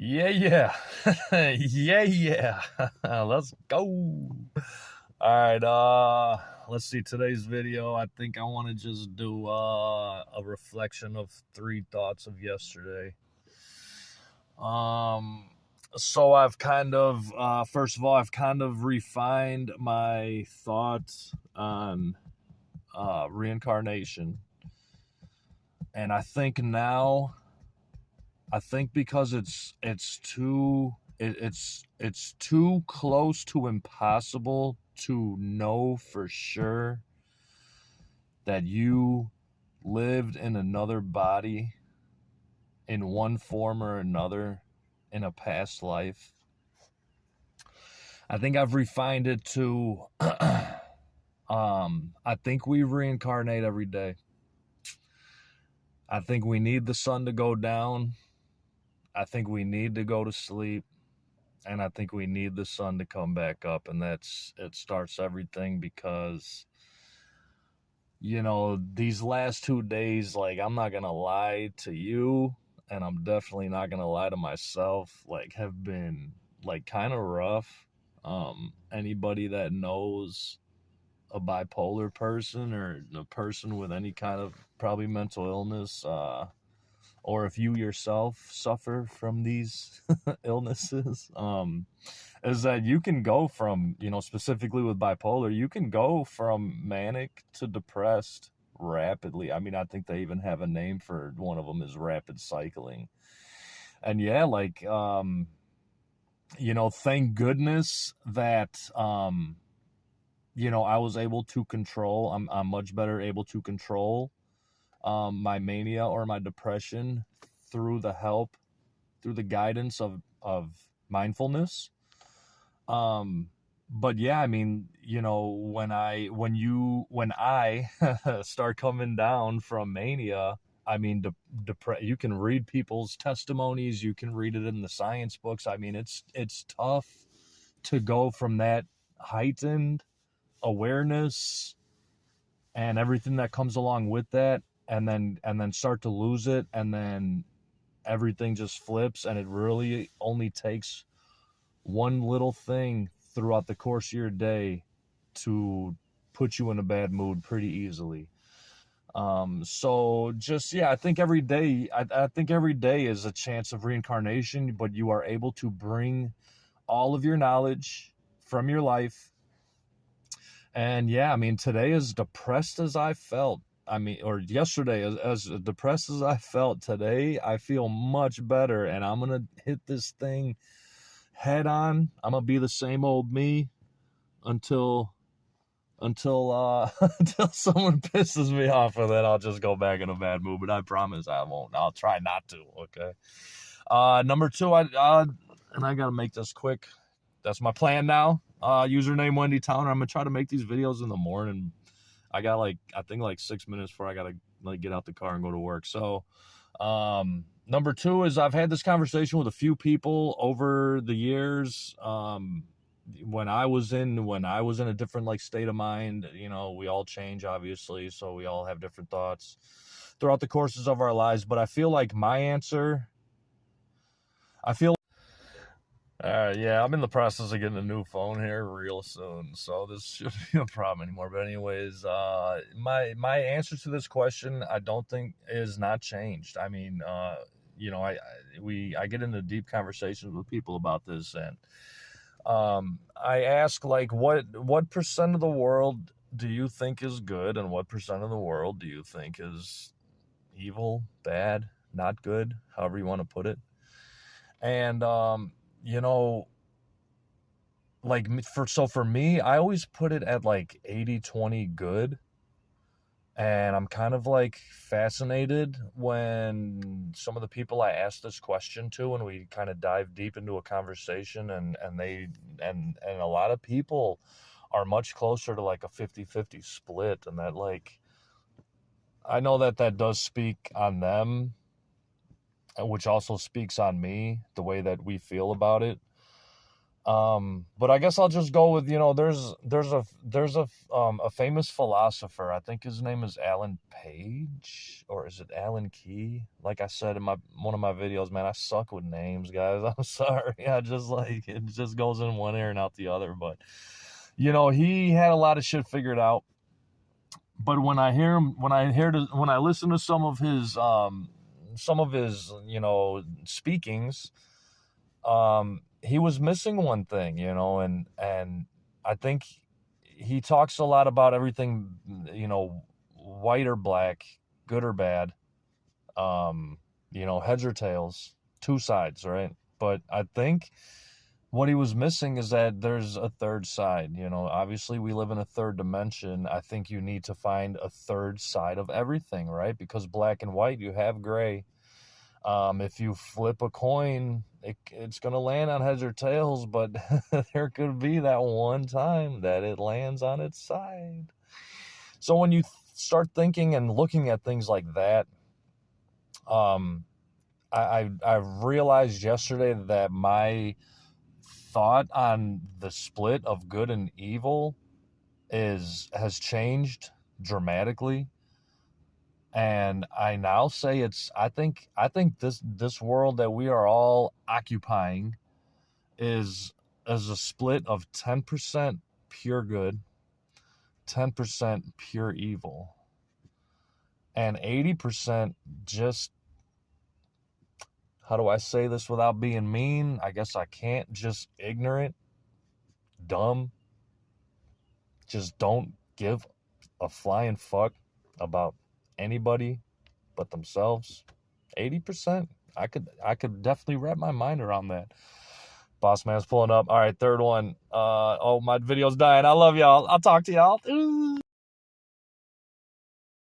Yeah. Yeah. Let's go. All right, let's see today's video. I think I want to just do a reflection of 3 thoughts of yesterday. So I've kind of first of all, I've kind of refined my thoughts on reincarnation. And I think now, because it's too close to impossible to know for sure that you lived in another body in one form or another in a past life. I think I've refined it to I think we reincarnate every day. I think we need the sun to go down. I think we need to go to sleep. And I think we need the sun to come back up. And it starts everything because, these last 2 days, like, I'm not going to lie to you, and I'm definitely not going to lie to myself, like, have been, like, kind of rough. Anybody that knows a bipolar person or a person with any kind of probably mental illness, or if you yourself suffer from these illnesses, is that you can go from, specifically with bipolar, you can go from manic to depressed rapidly. I mean, I think they even have a name for one of them is rapid cycling. And yeah, like, thank goodness that, I was able to control, I'm much better able to control my mania or my depression through the guidance of mindfulness. But yeah, I mean, when I start coming down from mania, I mean, you can read people's testimonies, you can read it in the science books. I mean, it's tough to go from that heightened awareness and everything that comes along with that, and then start to lose it, and then everything just flips, and it really only takes one little thing throughout the course of your day to put you in a bad mood pretty easily. So just, yeah, I think every day is a chance of reincarnation, but you are able to bring all of your knowledge from your life. And yeah, I mean, today, as depressed as I felt, or yesterday, as depressed as I felt, today I feel much better, and I'm gonna hit this thing head on. I'm gonna be the same old me until until someone pisses me off, and then I'll just go back in a bad mood. But I promise I won't. I'll try not to. Okay. Number 2, and I gotta make this quick. That's my plan now. Username Wendy Towner. I'm gonna try to make these videos in the morning. I got I think 6 minutes before I gotta get out the car and go to work. So, number 2 is I've had this conversation with a few people over the years. When I was in a different state of mind, we all change, obviously, so we all have different thoughts throughout the courses of our lives. But I feel like my answer, yeah, I'm in the process of getting a new phone here real soon, so this shouldn't be a problem anymore. But anyways, my answer to this question, I don't think is not changed. I mean, I get into deep conversations with people about this, and I ask, like, what percent of the world do you think is good, and what percent of the world do you think is evil, bad, not good, however you want to put it. And for me, I always put it at 80-20 good. And I'm kind of fascinated when some of the people I asked this question to, and we kind of dive deep into a conversation, and a lot of people are much closer to a 50-50 split. And that I know that does speak on them, which also speaks on me, the way that we feel about it. But I guess I'll just go with, there's a famous philosopher. I think his name is Alan Page, or is it Alan Key? Like I said in one of my videos, man, I suck with names, guys. I'm sorry. I just like it just goes in one ear and out the other. But he had a lot of shit figured out. But when I listen to some of his speakings, he was missing one thing, and I think he talks a lot about everything, white or black, good or bad, heads or tails, two sides, right? But I think what he was missing is that there's a third side. Obviously we live in a third dimension. I think you need to find a third side of everything, right? Because black and white, you have gray. If you flip a coin, it's going to land on heads or tails, but there could be that one time that it lands on its side. So when you start thinking and looking at things like that, I realized yesterday that my thought on the split of good and evil has changed dramatically. And I now say I think this world that we are all occupying is a split of 10% pure good, 10% pure evil, and 80% just, how do I say this without being mean? I guess I can't, just ignorant, dumb, just don't give a flying fuck about anybody but themselves. 80%. I could definitely wrap my mind around that. Boss man's pulling up. All right, third one. My video's dying. I love y'all. I'll talk to y'all. Ooh.